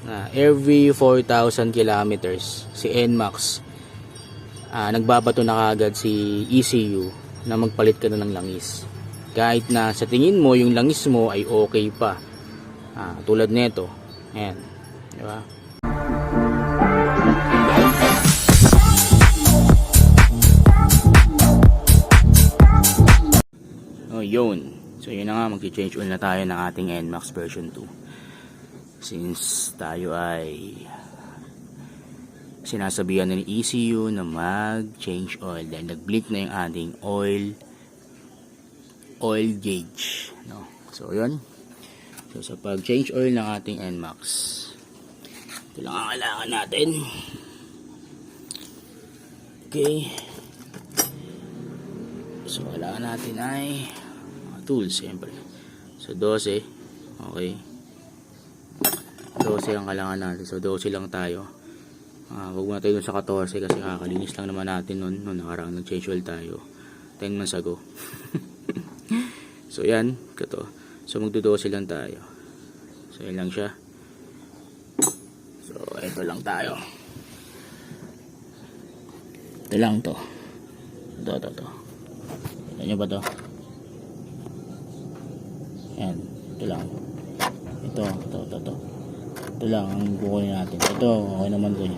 na every 4,000 kilometers si NMAX nagbabato na kagad si ECU na magpalit ka na ng langis. Kahit na sa tingin mo yung langis mo ay okay pa. Tulad nito. Ayan. Diba? Oh, yun. So yun na nga, mag-change oil na tayo ng ating NMAX version 2. Since tayo ay sinasabihan ng ECU na mag-change oil dahil nag-blink na yung ating oil gauge, no? So yun. So sa pag-change oil ng ating NMAX, ito lang ang kailangan natin. Okay. So kailangan natin ay mga tools, siyempre. So 12. Okay. 12 ang kailangan natin. So 12 lang tayo. Huwag muna tayo dun sa 14 kasi kakalinis lang naman natin nun nakaraang nag-change oil tayo 10 months ago. So yan, ito. So magdo-12 lang tayo. So yan lang siya. So ito lang tayo. Ito lang to. Ito. Ito nyo ba to? Yan, ito lang. Ito. Ito lang ang kukunin natin. Ito, okay naman to.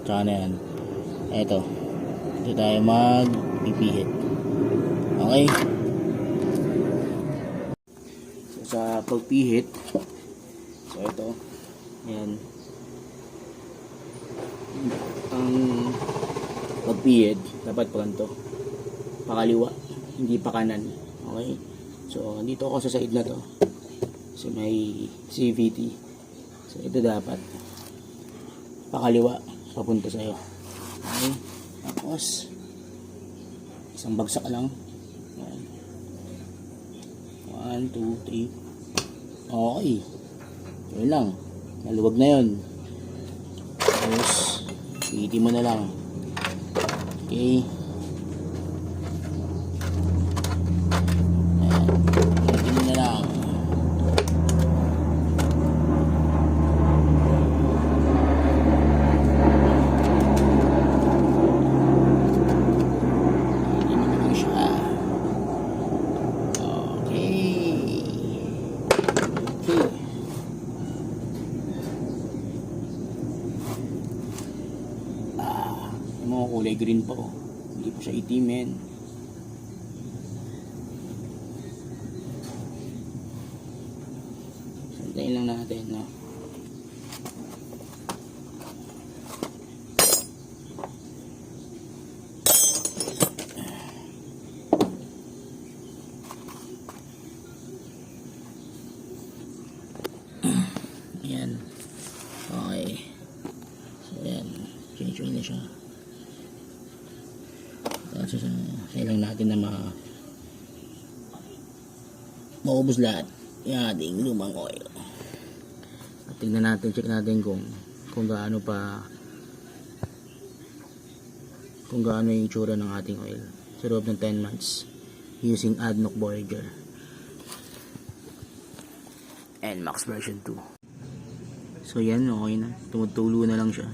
Tsaka na yan. Ito tayo mag-pipihit. Okay. So sa pagpihit, so ito, yan, ang pagpihit dapat pa ganito, pakaliwa, hindi pa kanan. Okay. So dito ako sa side na to kasi may CVT. So ito dapat pakaliwa papunta sa'yo. Okay. Tapos isang bagsak lang. Yan. 1, 2, 3. Okay. Yun lang. Naluwag na yun. Tapos pihiti mo na lang. Okay. Ayan. Pihiti mo na lang. Yung kulay green pa, hindi pa siya itimin. Santayin lang natin, no? Yan. Okay. So yan, change oil na siya. So kailangan natin na maubos lahat yung ating lumang oil. At tingnan natin, check natin kung gaano yung itsura ng ating oil sa loob ng 10 months using ADNOC Voyager NMAX version 2. So yan, okay na, tumutulo na lang siya.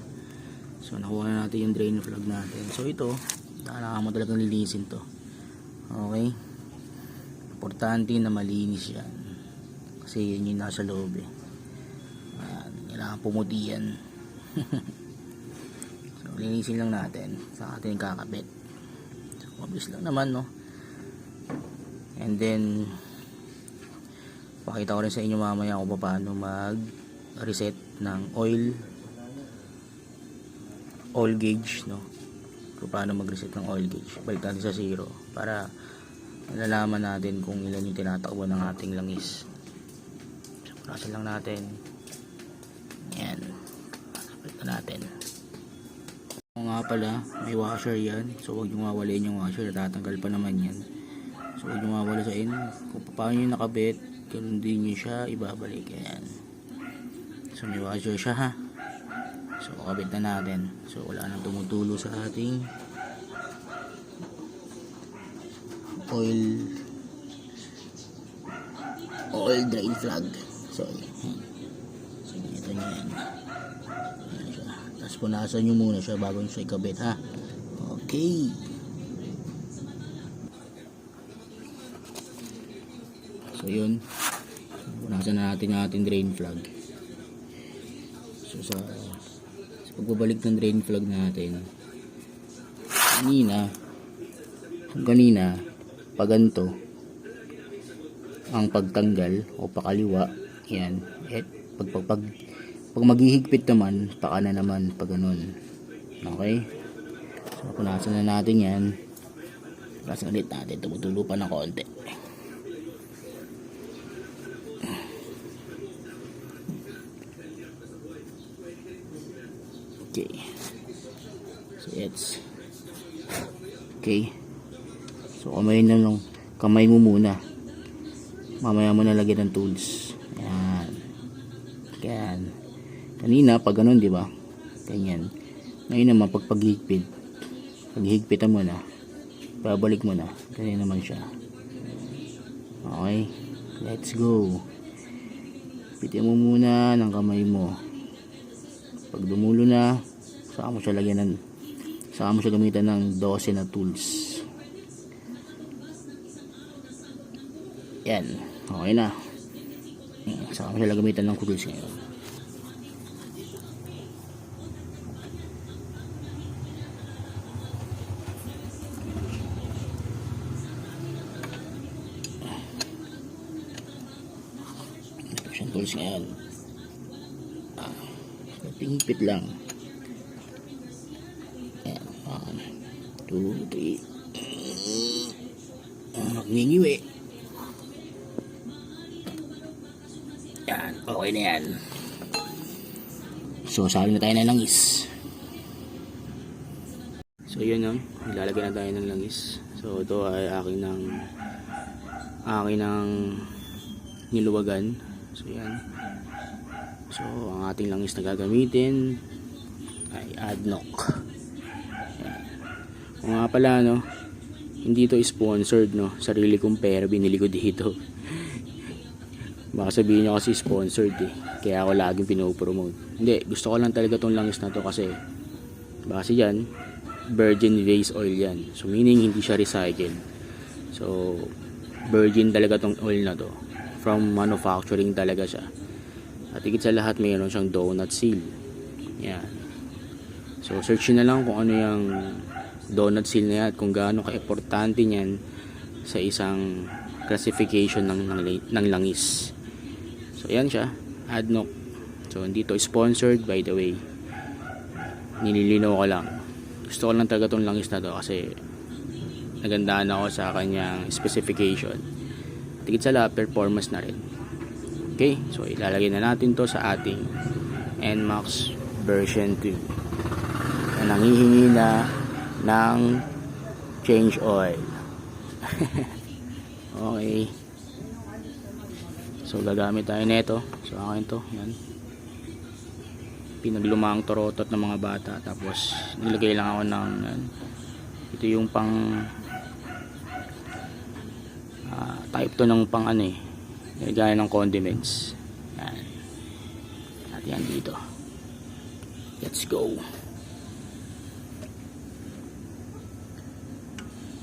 So nakuha na natin yung drain plug natin. So ito, kailangan mo talagang linisin to. Okay. Importante na malinis yan kasi yun yung nasa loob eh. Kailangan pumuti yan. So linisin lang natin sa ating kakabit. So mabilis lang naman, no. And then pakita ko rin sa inyo mamaya kung paano mag reset ng oil gauge, no, kung paano mag-reset ng oil gauge. Balik natin sa 0 para malalaman natin kung ilan yung tinatakbo ng ating langis. So, prasan lang natin. Yan. Balik na natin. O nga pala, may washer yan. So, huwag nyo mawalain yung washer. Natatanggal pa naman yan. So, huwag nyo mawalain. Kung paano nyo nakabit, ganun din nyo siya ibabalik. Yan. So, may washer siya, ha. So kabit na natin. So wala nang tumutulo sa ating oil drain plug. So ito niya yan. Tapos punasan nyo muna siya bago nyo siya ikabit, ha. Okay. So yun, punasan na natin yung ating drain plug. So sa pagbabalik ng drain plug natin, kanina pag ganito ang pagtanggal o pakaliwa, yan, pag maghihigpit naman, paka na naman pag ganun. Okay, so punasan na natin yan. Punasan ulit natin, tumutulo pa ng konti. Okay, so it's okay. So kamay mo muna, mamaya mo nalagyan ng tools. Yan. Kanina pag ganun, di ba? Ganyan. Ngayon naman pag paghigpitan mo na, babalik mo na. Ganyan naman siya. Okay, let's go. Pitin mo muna ng kamay mo. Pag dumulo na, saka mo siya gamitan ng 12 na tools. Yan, okay na. Saka mo siya gamitan ng tools ngayon. Ito siyang tools ngayon. Higpit lang. Ayan, 1, 2, 3. Ngingiwi. Yan, okay na yan. So, sali na tayo ng langis. So, yun yung ilalagay na tayo ng langis. So, ito ay aking niluwagan. So, yan. So, ang ating langis na gagamitin ay ADNOC. Yan. Kung nga pala, no, hindi ito sponsored, no. Sarili kong pera binili ko dito. Baka sabihin nyo kasi sponsored, eh. Kaya ako laging pinopromote. Hindi, gusto ko lang talaga tong langis na to kasi yan, virgin base oil yan. So, meaning hindi siya recycled. So, virgin talaga tong oil na to. From manufacturing talaga siya. At higit sa lahat, mayroon siyang donut seal. Yan. So, search na lang kung ano yung donut seal na yan at kung gaano ka-importante niyan sa isang classification ng langis. So, yan siya. ADNOC. So, hindi to sponsored, by the way. Nililinaw ko lang. Gusto ko lang talaga itong langis na to kasi nagandaan ako sa kanyang specification. At higit sa lahat, performance na rin. Okay, so ilalagay na natin to sa ating NMAX version 2 na nanghihingi na ng change oil. Okay, so gagamit tayo nito. So akin to, yan, pinaglumang torotot ng mga bata. Tapos nilagay lang ako ng ito yung pang type to ng pang gaya ng condiments. Yan. At yan dito. Let's go.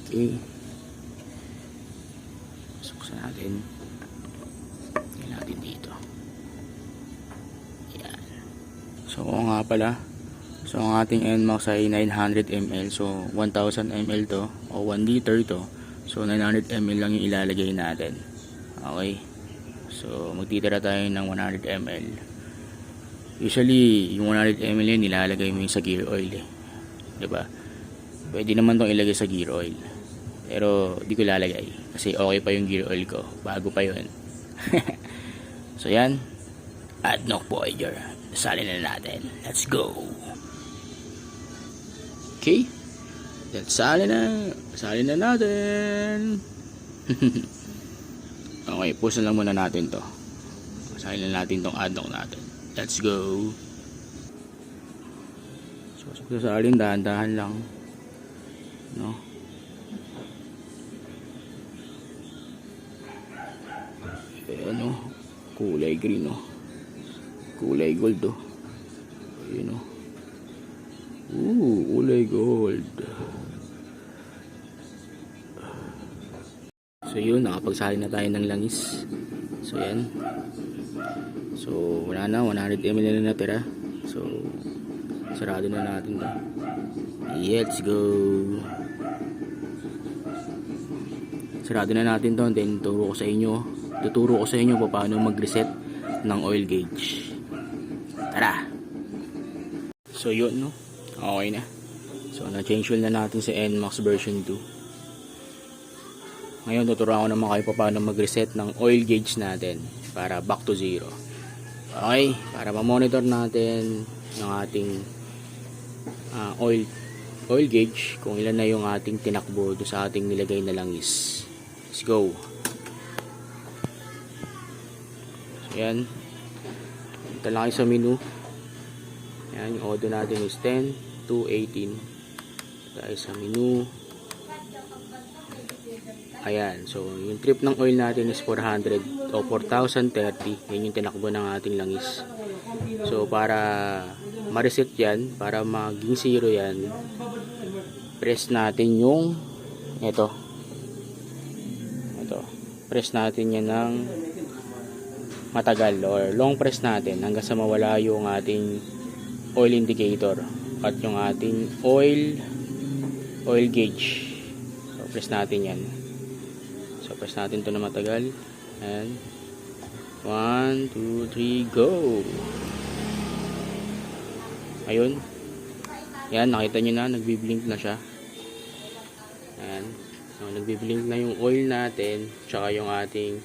Okay. Suksan natin. Yan natin dito. Yan. So nga pala. So ang ating NMAX ay 900 ml. So 1000 ml to o 1 liter to. So 900 ml lang yung ilalagay natin. Okay. So, magtitira tayo ng 100 ml. Usually, yung 100 ml yun, nilalagay mo yung sa gear oil, eh. Diba? Pwede naman itong ilagay sa gear oil. Pero, di ko ilalagay. Kasi okay pa yung gear oil ko. Bago pa yun. So, yan. ADNOC Voyager. Salin na natin. Let's go. Okay. Salin na natin. Okay, push na lang muna natin to. Salin na natin tong ADNOC natin. Let's go. So, sasalin, dahan-dahan lang. No? Kulay green, no? Kulay gold, oh. Ayun, oh. Kulay gold. So yun, nakapagsali na tayo ng langis. So yan. So wala na, 100 ml na natira. So sarado na natin to. Let's go. Sarado na natin to. Then tuturo ko sa inyo paano mag-reset ng oil gauge. Tara. So yun, no. Okay na. So na-change oil na natin sa NMAX version 2. Ngayon tuturuan ko naman kayo paano mag-reset ng oil gauge natin para back to zero. Okay, para ma-monitor natin yung ating oil gauge kung ilan na yung ating tinakbo do sa ating nilagay na langis. Let's go. So yan. Ito lang sa menu. Yan, yung order natin is 10 to 18. Dahil sa menu. Ayan, so yung trip ng oil natin is 400 o 4,030. Yan yung tinakbo ng ating langis. So para ma-reset yan, para maging zero yan, press natin yung ito. Press natin yan ng matagal or long press natin hanggang sa mawala yung ating oil indicator at yung ating oil gauge. So press natin yan. So press natin to na matagal. And 1, 2, 3, go. Ayun. Yan, nakita nyo na, nagbi-blink na siya. Ayan. So, nagbi-blink na yung oil natin tsaka yung ating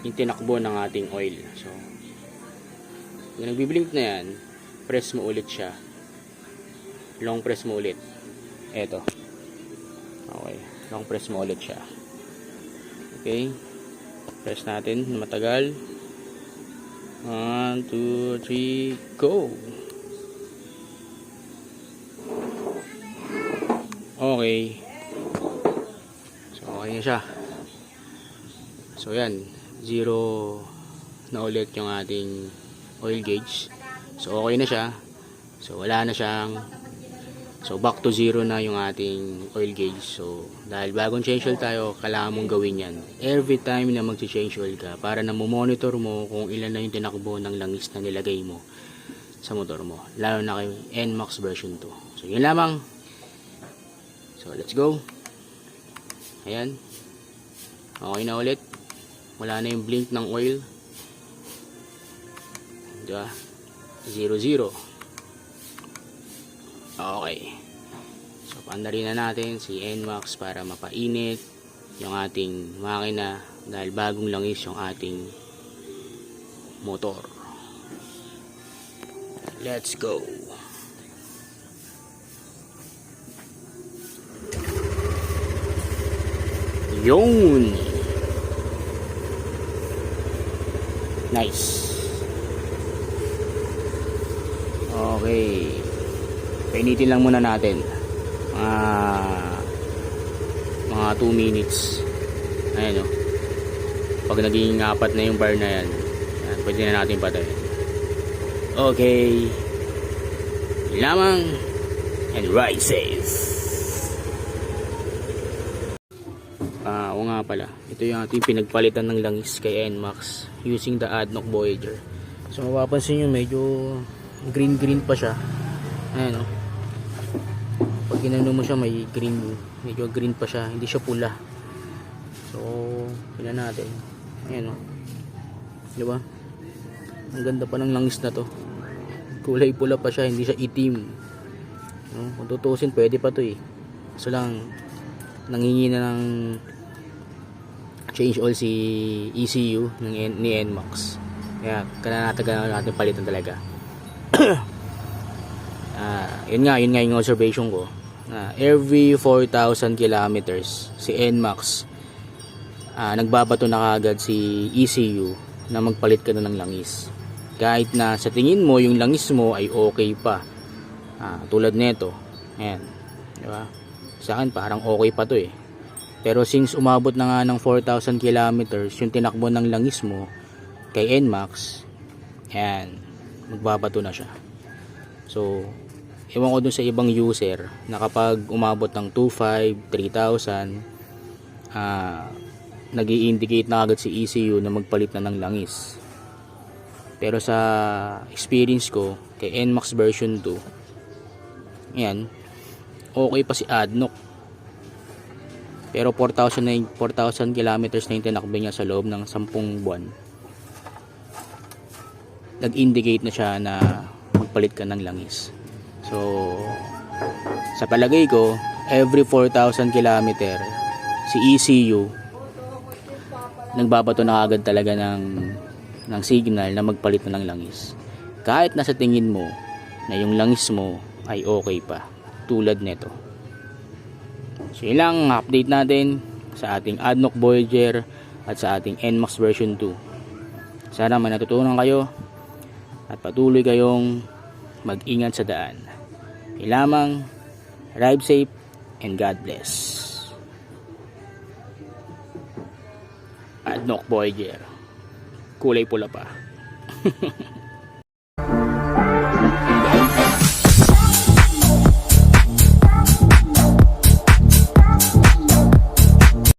yung tinakbo ng ating oil. So, yung nagbi-blink na yan, press mo ulit siya. Long press mo ulit. Eto. Okay. Long press mo ulit siya. Okay. Press natin na matagal. 1, 2, 3, go! Okay. So, okay na siya. So, yan. Zero na ulit yung ating oil gauge. So, okay na siya. So, wala na siyang. So, back to zero na yung ating oil gauge. So, dahil bagong change oil tayo, kailangan mong gawin yan. Every time na mag-change oil ka, para na monitor mo kung ilan na yung tinakbo ng langis na nilagay mo sa motor mo. Lalo na kay NMAX version 2. So, yun lamang. So, let's go. Ayan. Okay na ulit. Wala na yung blink ng oil. Diba? 0-0. Okay. So, paandarin na natin si NMAX para mapainit yung ating makina dahil bagong langis yung ating motor. Let's go. Yun. Nice. Okay. Painitin lang muna natin. Mga 2 minutes. Ayan o. Pag naging 4 na yung bar na yan, pwede na natin patayin. Okay. Yun lamang. And ride safe. O nga pala, ito yung ating pinagpalitan ng langis kay NMAX using the ADNOC Voyager. So mapapansin nyo medyo green pa siya. Ayan o. Pag ginano mo siya may green, medyo green pa siya, hindi siya pula. So tingnan natin. Ayan o. Diba? Ang ganda pa ng langis na to. Kulay pula pa siya, hindi siya itim. No? Kung tutusin pwede pa to eh. So lang nangingi na ng change oil si ECU ni NMAX. Kaya kanatagal natin palitan talaga. Yun nga yung observation ko. Every 4,000 kilometers si NMAX nagbabato na kagad si ECU na magpalit ka na ng langis. Kahit na sa tingin mo yung langis mo ay okay pa. Tulad nito. Ayan. Diba? Sa akin parang okay pa to eh. Pero since umabot na nga ng 4,000 kilometers yung tinakbo ng langis mo kay NMAX, ayan, magbabato na siya. So, ewan ko dun sa ibang user na kapag umabot ng 2.5, 3,000, nag-i-indicate na agad si ECU na magpalit na ng langis. Pero sa experience ko, kay NMAX version 2, yan, okay pa si ADNOC. Pero 4,000 kilometers na yung tinakbo niya sa loob ng 10 buwan. Nag-indicate na siya na magpalit ka ng langis. So, sa palagay ko, every 4,000 kilometer, si ECU, nagbabato na agad talaga ng signal na magpalit na ng langis. Kahit nasa tingin mo na yung langis mo ay okay pa. Tulad nito. So yun lang ang update natin sa ating ADNOC Voyager at sa ating NMAX version 2. Sana may natutunan kayo at patuloy kayong mag-ingat sa daan. Yun lamang, ride safe and God bless. ADNOC Voyager, kulay pula pa.